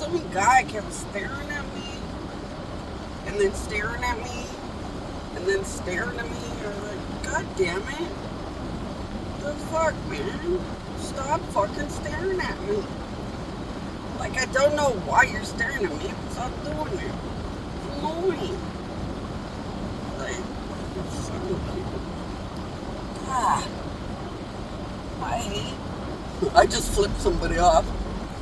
some guy kept staring at me, and then staring at me, and then staring at me. I was like, God damn it. The fuck, man? Stop fucking staring at me. Like, I don't know why you're staring at me, but stop doing it. It's annoying. Like, it's so cute. I just flipped somebody off.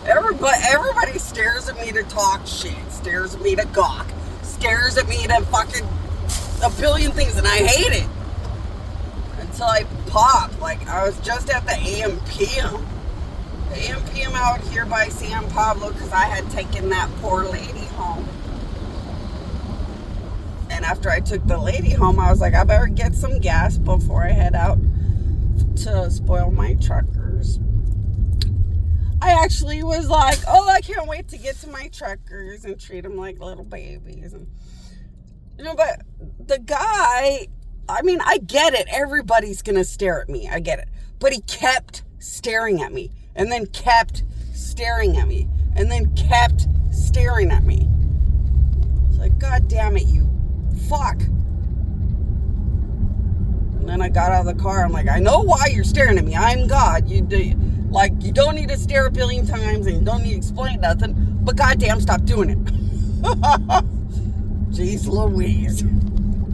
Everybody stares at me to talk shit, stares at me to gawk, stares at me to fucking a billion things, and I hate it. Until I pop. Like, I was just at the AM/PM. The AM/PM out here by San Pablo, because I had taken that poor lady home. And after I took the lady home, I was like, I better get some gas before I head out to spoil my truckers. I actually was like, oh, I can't wait to get to my truckers and treat them like little babies. And, but the guy, I mean, I get it. Everybody's going to stare at me. I get it. But he kept staring at me, and then kept staring at me, and then kept staring at me. It's like, God damn it, you fuck. And then I got out of the car. I'm like, I know why you're staring at me. I'm God. You don't need to stare a billion times, and you don't need to explain nothing. But goddamn, stop doing it. Jeez Louise.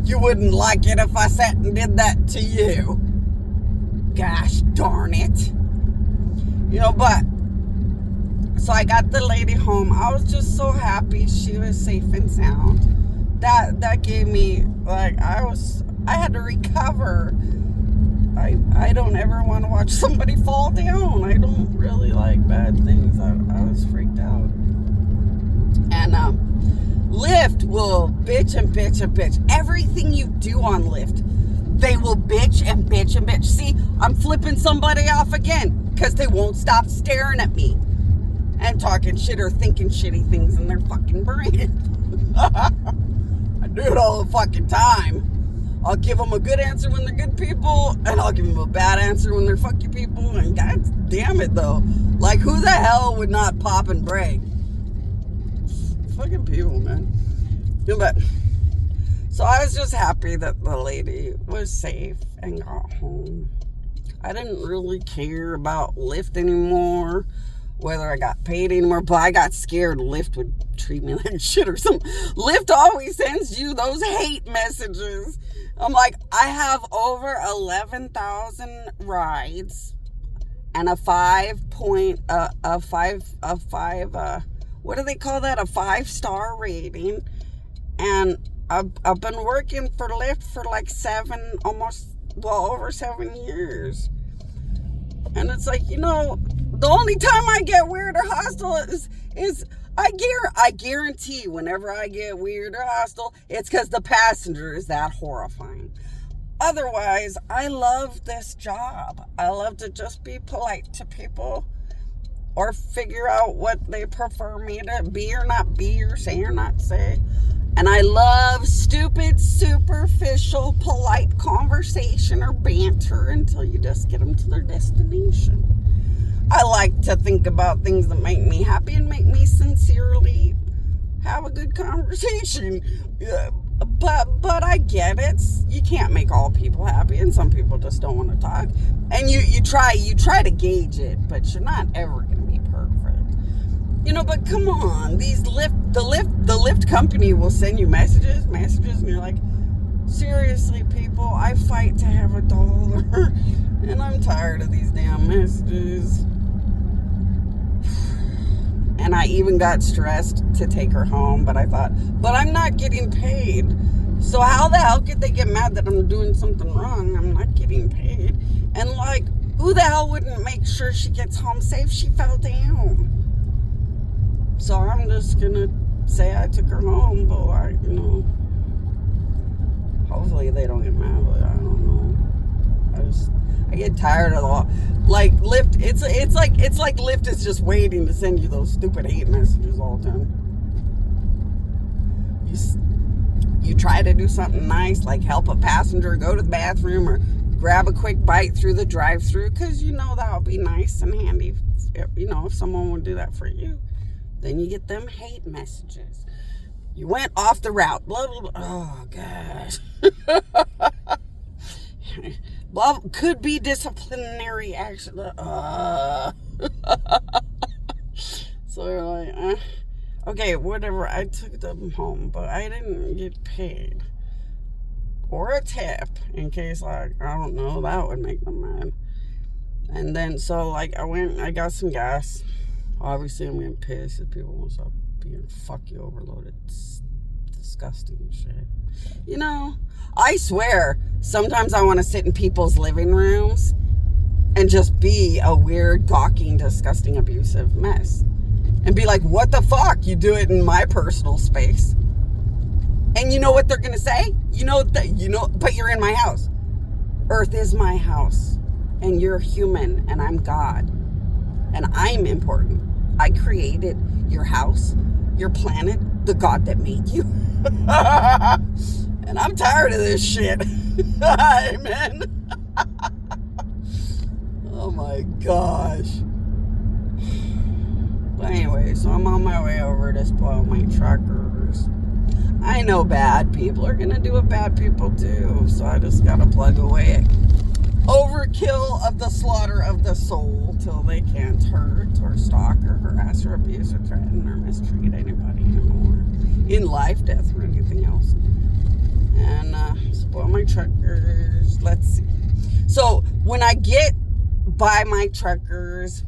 You wouldn't like it if I sat and did that to you. Gosh darn it. But so I got the lady home. I was just so happy she was safe and sound. That gave me, like, I had to recover. I don't ever want to watch somebody fall down. I don't really like bad things. I was freaked out. And Lyft will bitch and bitch and bitch. Everything you do on Lyft, they will bitch and bitch and bitch. See, I'm flipping somebody off again because they won't stop staring at me and talking shit or thinking shitty things in their fucking brain. I do it all the fucking time. I'll give them a good answer when they're good people, and I'll give them a bad answer when they're fucking people. And god damn it, though. Like, who the hell would not pop and brag? Fucking people, man. But so I was just happy that the lady was safe and got home. I didn't really care about Lyft anymore, whether I got paid anymore, but I got scared Lyft would treat me like shit or something. Lyft always sends you those hate messages. I'm like, I have over 11,000 rides and a 5-star rating. And I've been working for Lyft for like over 7 years. And it's like, the only time I get weird or hostile is I guarantee whenever I get weird or hostile, it's because the passenger is that horrifying. Otherwise, I love this job. I love to just be polite to people or figure out what they prefer me to be or not be or say or not say. And I love stupid, superficial, polite conversation or banter until you just get them to their destination. I like to think about things that make me happy and make me sincerely have a good conversation. But I get it. You can't make all people happy, and some people just don't want to talk. And you try to gauge it, but you're not ever going to be perfect. But come on, the Lyft company will send you messages, and you're like, seriously, people, I fight to have $1, and I'm tired of these damn messages. And I even got stressed to take her home, but I thought, but I'm not getting paid. So how the hell could they get mad that I'm doing something wrong? I'm not getting paid. And like, who the hell wouldn't make sure she gets home safe? She fell down. So I'm just gonna say I took her home, but hopefully they don't get mad, but I don't know. I get tired of all, like, Lyft. It's like Lyft is just waiting to send you those stupid hate messages all the time. You try to do something nice, like help a passenger go to the bathroom or grab a quick bite through the drive-thru, because that'll be nice and handy. If someone would do that for you. Then you get them hate messages. You went off the route. Blah, blah, blah. Oh, gosh. Blah, could be disciplinary action. So you're like, okay, whatever. I took them home, but I didn't get paid. Or a tip, in case, like, I don't know, that would make them mad. And then, so, like, I got some gas. Obviously, I'm getting pissed if people won't stop being fuck you overloaded. It's disgusting shit. You know, I swear, sometimes I want to sit in people's living rooms and just be a weird, gawking, disgusting, abusive mess. And be like, what the fuck? You do it in my personal space. And you know what they're going to say? But you're in my house. Earth is my house. And you're human, and I'm God. And I'm important. I created your house, your planet, the God that made you. And I'm tired of this shit. Amen. Oh my gosh. But anyway, so I'm on my way over to spoil my truckers. I know bad people are going to do what bad people do. So I just got to plug away overkill of the slaughter of the soul till they can't hurt or stalk or harass or abuse or threaten or mistreat anybody anymore. In life, death, or anything else. And spoil my truckers. Let's see. So when I get by my truckers,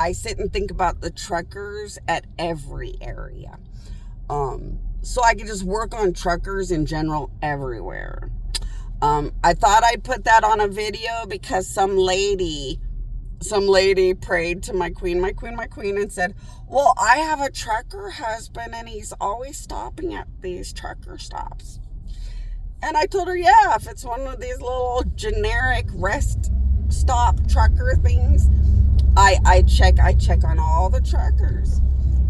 I sit and think about the truckers at every area. So I can just work on truckers in general everywhere. I thought I'd put that on a video because some lady prayed to my queen, and said, well, I have a trucker husband and he's always stopping at these trucker stops. And I told her, yeah, if it's one of these little generic rest stop trucker things, I check on all the truckers,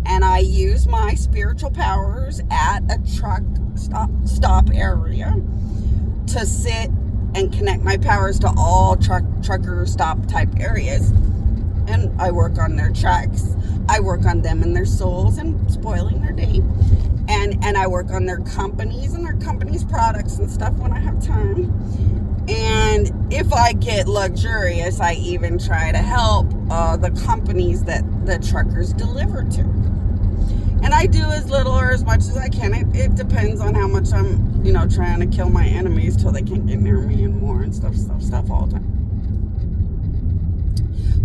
and I use my spiritual powers at a truck stop area to sit and connect my powers to all trucker stop type areas. And I work on their trucks. I work on them and their souls and spoiling their day. And I work on their companies and their companies' products and stuff when I have time. And if I get luxurious, I even try to help the companies that the truckers deliver to. And I do as little or as much as I can. It depends on how much I'm, trying to kill my enemies till they can't get near me anymore and stuff all the time.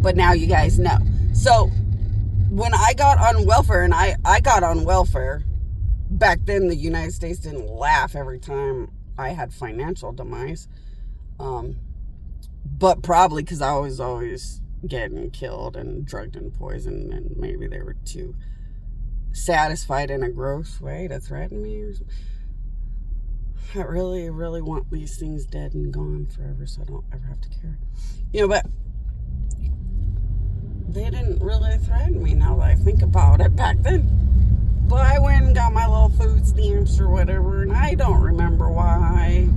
But now you guys know. So when I got on welfare, and I got on welfare, back then the United States didn't laugh every time I had financial demise. But probably because I was always getting killed and drugged and poisoned, and maybe they were too satisfied in a gross way to threaten me or something. I really, really want these things dead and gone forever so I don't ever have to care. But they didn't really threaten me now that I think about it back then. But I went and got my little food stamps or whatever, and I don't remember why.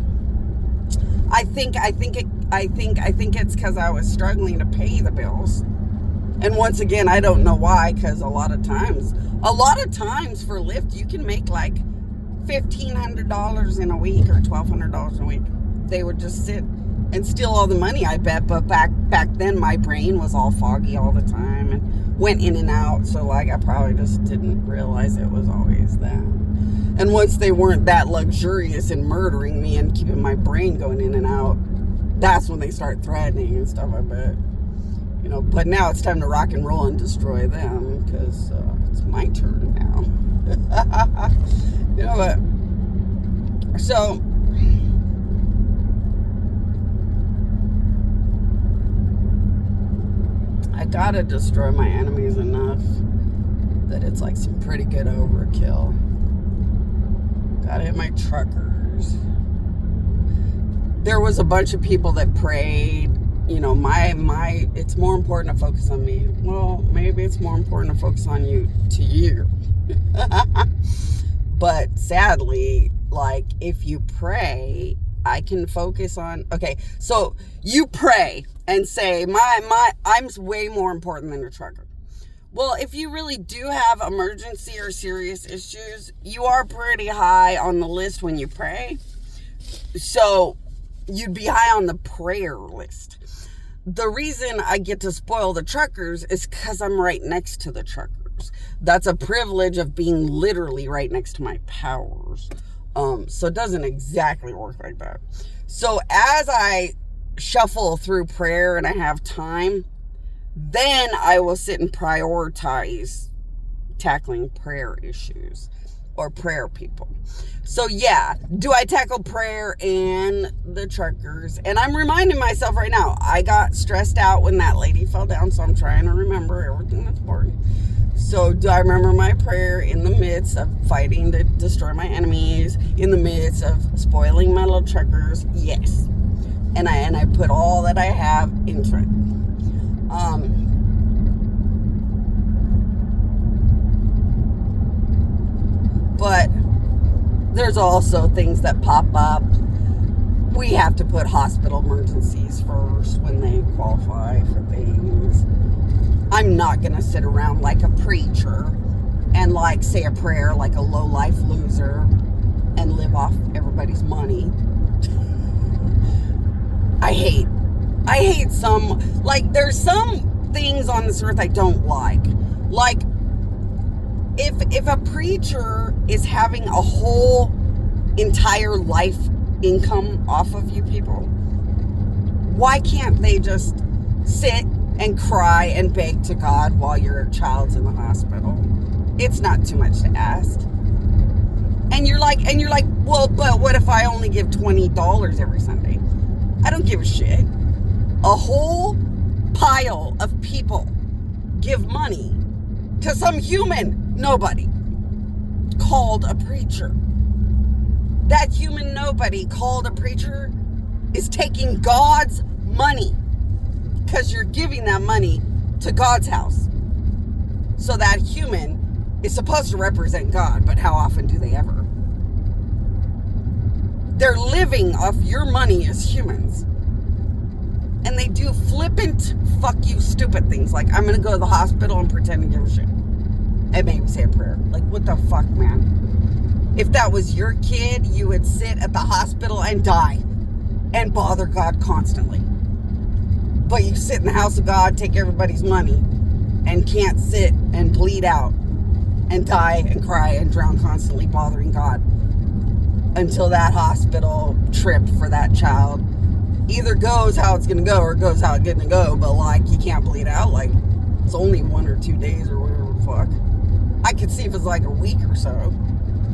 I think it's because I was struggling to pay the bills. And once again, I don't know why, because a lot of times for Lyft, you can make like $1,500 in a week or $1,200 in a week. They would just sit and steal all the money, I bet. But back then, my brain was all foggy all the time and went in and out. So like, I probably just didn't realize it was always them. And once they weren't that luxurious in murdering me and keeping my brain going in and out, that's when they start threatening and stuff, I bet. But now it's time to rock and roll and destroy them, because it's my turn now. But so I gotta destroy my enemies enough that it's like some pretty good overkill. Gotta hit my truckers. There was a bunch of people that prayed, it's more important to focus on me. Well, maybe it's more important to focus on you. But sadly, like, if you pray, I can focus on, okay, so you pray and say, I'm way more important than a trucker. Well, if you really do have emergency or serious issues, you are pretty high on the list when you pray. So you'd be high on the prayer list. The reason I get to spoil the truckers is because I'm right next to the truckers. That's a privilege of being literally right next to my powers. So it doesn't exactly work like that. So as I shuffle through prayer and I have time, then I will sit and prioritize tackling prayer issues or prayer people. So yeah, do I tackle prayer and the truckers? And I'm reminding myself right now, I got stressed out when that lady fell down, so I'm trying to remember everything that's important. So do I remember my prayer in the midst of fighting to destroy my enemies, in the midst of spoiling my little truckers? Yes. And I put all that I have into it. But there's also things that pop up. We have to put hospital emergencies first when they qualify for things. I'm not going to sit around like a preacher and like say a prayer like a low-life loser and live off everybody's money. I hate some, like there's some things on this earth I don't like. Like if a preacher is having a whole entire life income off of you people, why can't they just sit and cry and beg to God while your child's in the hospital? It's not too much to ask. And you're like, well, but what if I only give $20 every Sunday? I don't give a shit. A whole pile of people give money to some human nobody called a preacher. That human nobody called a preacher is taking God's money because you're giving that money to God's house. So that human is supposed to represent God, but how often do they ever? They're living off your money as humans. And they do flippant, fuck you, stupid things. Like, I'm going to go to the hospital and pretend to give a shit. And maybe say a prayer. Like, what the fuck, man? If that was your kid, you would sit at the hospital and die. And bother God constantly. But you sit in the house of God, take everybody's money, and can't sit and bleed out. And die and cry and drown constantly, bothering God. Until that hospital trip for that child either goes how it's going to go or goes how it's going to go, but like you can't bleed out. Like it's only 1 or 2 days or whatever the fuck. I could see if it's like a week or so,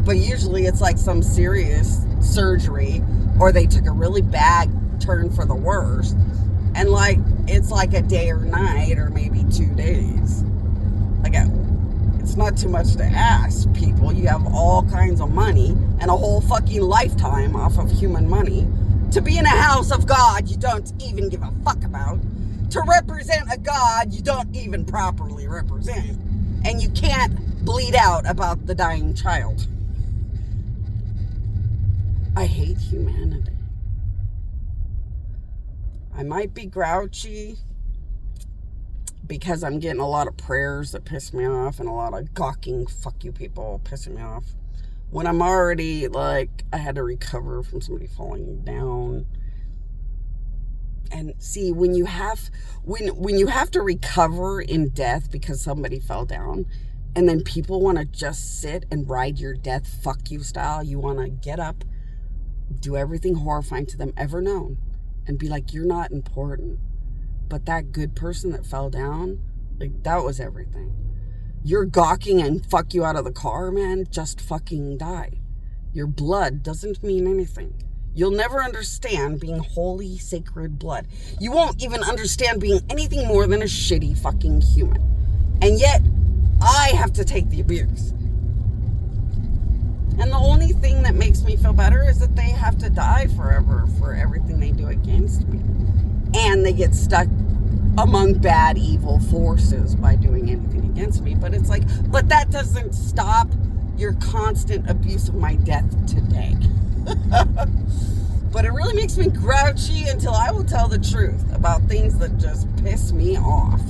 but usually it's like some serious surgery or they took a really bad turn for the worse, and like it's like a day or night or maybe 2 days. Like it's not too much to ask, people. You have all kinds of money and a whole fucking lifetime off of human money to be in a house of God you don't even give a fuck about, to represent a God you don't even properly represent, and you can't bleed out about the dying child. I hate humanity. I might be grouchy because I'm getting a lot of prayers that piss me off and a lot of gawking fuck you people pissing me off. When I'm already, like, I had to recover from somebody falling down. And see, when you have to recover in death because somebody fell down, and then people want to just sit and ride your death fuck you style, you want to get up, do everything horrifying to them ever known, and be like, you're not important. But that good person that fell down, like, that was everything. You're gawking and fuck you out of the car, man, just fucking die. Your blood doesn't mean anything. You'll never understand being holy, sacred blood. You won't even understand being anything more than a shitty fucking human. And yet, I have to take the abuse. And the only thing that makes me feel better is that they have to die forever for everything they do against me. And they get stuck among bad, evil forces by doing anything against me. But it's like, but that doesn't stop your constant abuse of my death today. But it really makes me grouchy until I will tell the truth about things that just piss me off.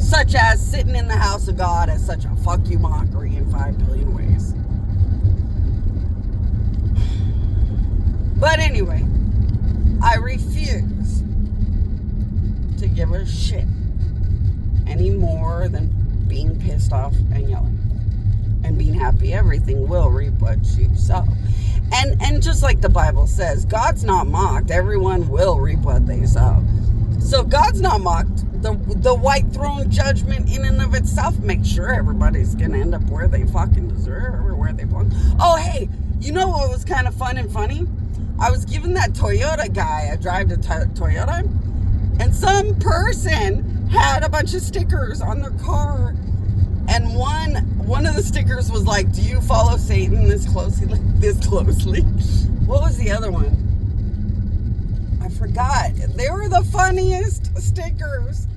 such as sitting in the house of God as such a fuck you mockery in 5 billion ways. But anyway, I refuse to give a shit any more than being pissed off and yelling and being happy. Everything will reap what you sow. And just like the Bible says, God's not mocked. Everyone will reap what they sow. So God's not mocked. The white throne judgment in and of itself makes sure everybody's going to end up where they fucking deserve or where they belong. Oh, hey, you know what was kind of fun and funny? I was giving that Toyota guy a drive to Toyota, and some person had a bunch of stickers on their car, and one of the stickers was like, "Do you follow Satan this closely?" What was the other one? I forgot. They were the funniest stickers.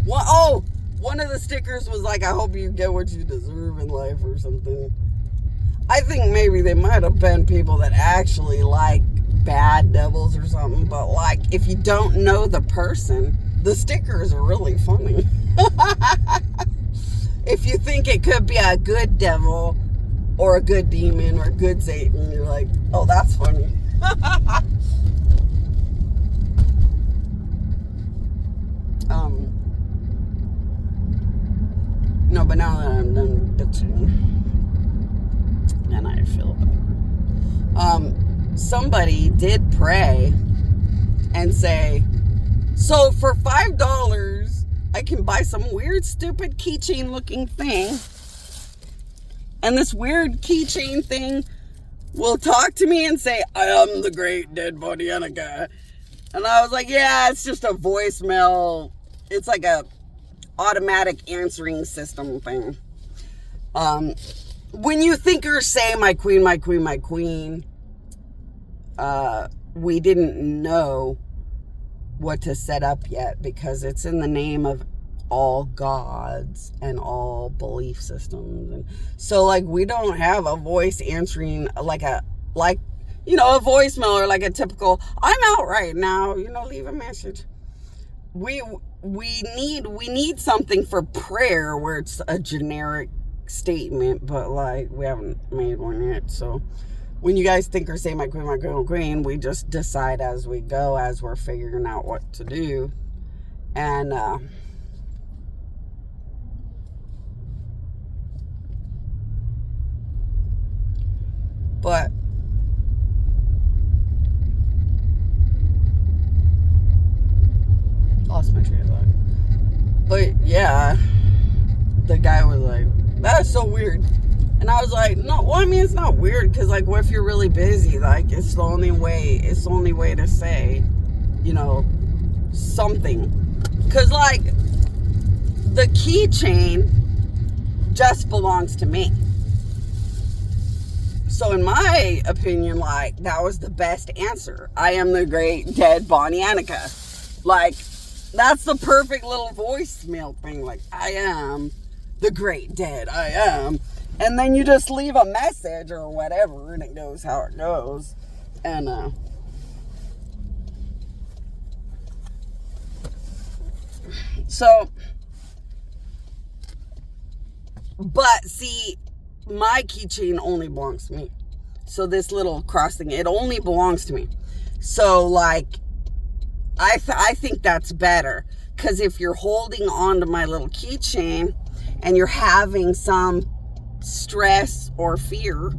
One of the stickers was like, "I hope you get what you deserve in life," or something. I think maybe they might have been people that actually like bad devils or something, but like if you don't know the person, the stickers are really funny. If you think it could be a good devil or a good demon or a good Satan, you're like, oh, that's funny. No, but now that I'm done bitching, and I feel better. Somebody did pray and say, so for $5, I can buy some weird, stupid keychain looking thing. And this weird keychain thing will talk to me and say, I am the great dead body Annika. And I was like, yeah, it's just a voicemail. It's like a automatic answering system thing. When you think or say, my queen, my queen, my queen, we didn't know what to set up yet because it's in the name of all gods and all belief systems. And so like we don't have a voice answering like a voicemail or like a typical, I'm out right now, leave a message. We need something for prayer where it's a generic statement, but like we haven't made one yet. So when you guys think or say my queen, my queen, my queen, we just decide as we go, as we're figuring out what to do. And but lost my train of thought. But yeah, the guy was like, that's so weird. And I was like, no, well, I mean, it's not weird because, like, what if you're really busy? Like, it's the only way to say, something. Because, like, the keychain just belongs to me. So, in my opinion, like, that was the best answer. I am the great dead Bonnie Annika. Like, that's the perfect little voicemail thing. Like, I am the great dead. I am. And then you just leave a message or whatever, and it goes how it goes. And, so, but see, my keychain only belongs to me. So this little cross thing, it only belongs to me. So, like, I think that's better. Because if you're holding on to my little keychain and you're having some stress or fear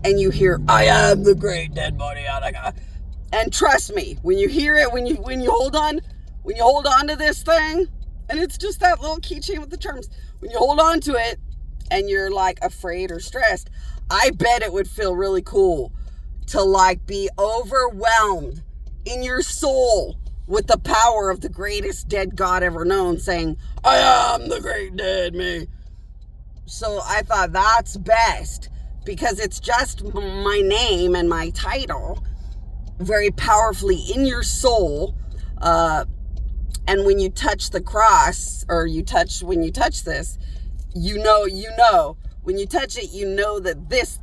and you hear, I am the great dead body Annika. And trust me, when you hear it, when you hold on to this thing, and it's just that little keychain with the charms, when you hold on to it and you're like afraid or stressed, I bet it would feel really cool to like be overwhelmed in your soul with the power of the greatest dead God ever known saying, I am the great dead me. So I thought that's best because it's just my name and my title very powerfully in your soul. And when you touch the cross or when you touch this, you know, when you touch it, you know that this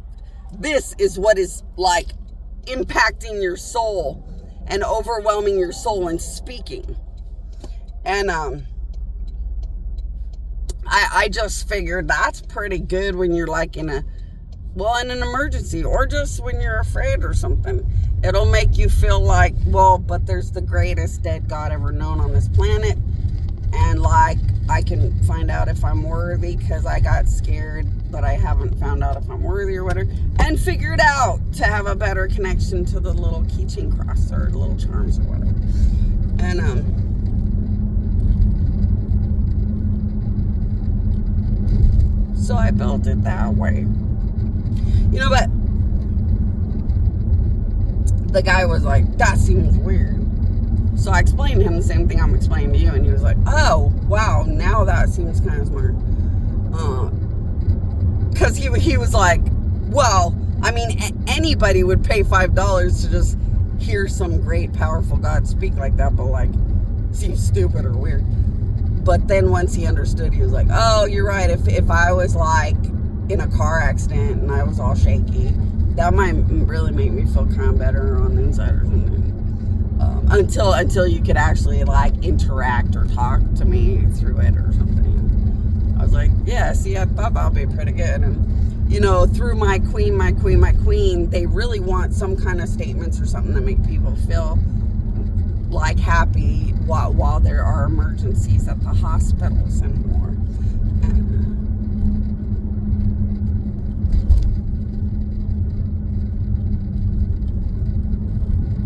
is what is like impacting your soul and overwhelming your soul and speaking. And I just figured that's pretty good when you're like in an emergency, or just when you're afraid or something. It'll make you feel like, well, but there's the greatest dead God ever known on this planet. And like, I can find out if I'm worthy because I got scared, but I haven't found out if I'm worthy or whatever. And figured out to have a better connection to the little keychain cross or the little charms or whatever. And, so I built it that way. You know, but the guy was like, that seems weird. So I explained to him the same thing I'm explaining to you, and he was like, oh, wow, now that seems kind of smart. Because he was like, well, I mean, anybody would pay $5 to just hear some great, powerful God speak like that, but like, seems stupid or weird. But then once he understood, he was like, oh, you're right. If I was like in a car accident and I was all shaky, that might really make me feel kind of better on the inside or something. Until you could actually like interact or talk to me through it or something. I was like, yeah, see, I thought that would be pretty good. And, you know, through my queen, they really want some kind of statements or something that make people feel like happy while there are emergencies at the hospitals and more.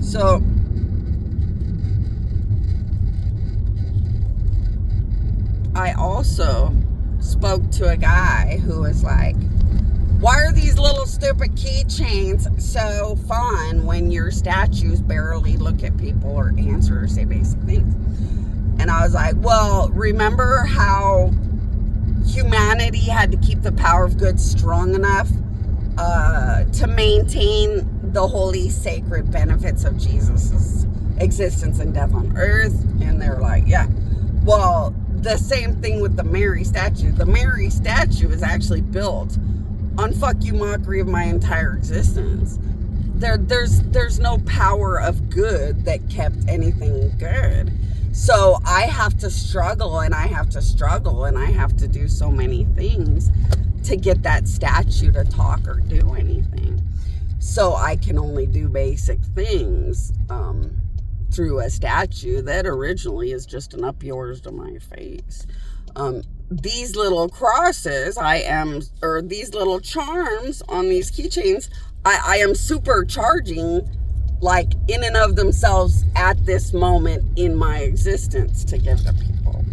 So I also spoke to a guy who was like, why are these little stupid keychains so fun when your statues barely look at people or answer or say basic things? And I was like, well, remember how humanity had to keep the power of good strong enough to maintain the holy, sacred benefits of Jesus' existence and death on earth? And they were like, yeah. Well, the same thing with the Mary statue. The Mary statue is actually built on fuck you mockery of my entire existence. There's no power of good that kept anything good. So I have to struggle and I have to struggle and I have to do so many things to get that statue to talk or do anything. So I can only do basic things through a statue that originally is just an up yours to my face. These little crosses, these little charms on these keychains, I am supercharging, like, in and of themselves at this moment in my existence to give to people.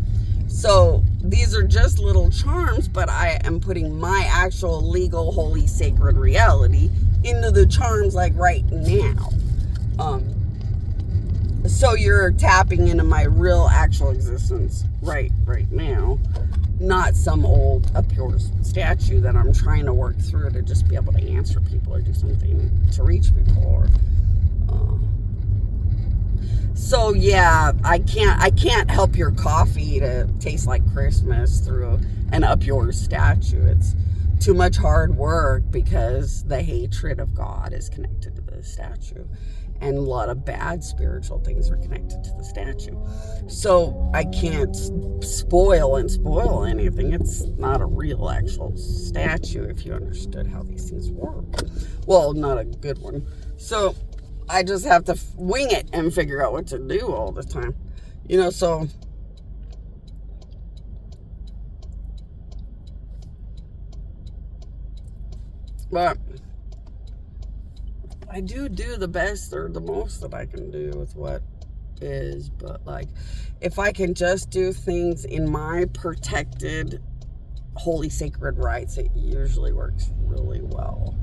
So these are just little charms, but I am putting my actual legal, holy, sacred reality into the charms, like, right now. So you're tapping into my real, actual existence right now. Not some old up yours statue that I'm trying to work through to just be able to answer people or do something to reach people. Or, so yeah, I can't help your coffee to taste like Christmas through an up yours statue. It's too much hard work because the hatred of God is connected to the statue. And a lot of bad spiritual things are connected to the statue. So I can't spoil anything. It's not a real actual statue if you understood how these things work. Well, not a good one. So I just have to wing it and figure out what to do all the time. You know, so... But... I do the best or the most that I can do with what is, but like, if I can just do things in my protected, holy, sacred rights, it usually works really well.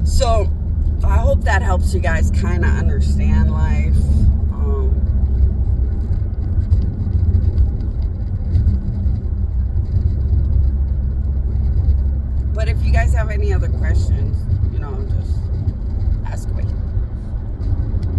So, I hope that helps you guys kind of understand life. But if you guys have any other questions,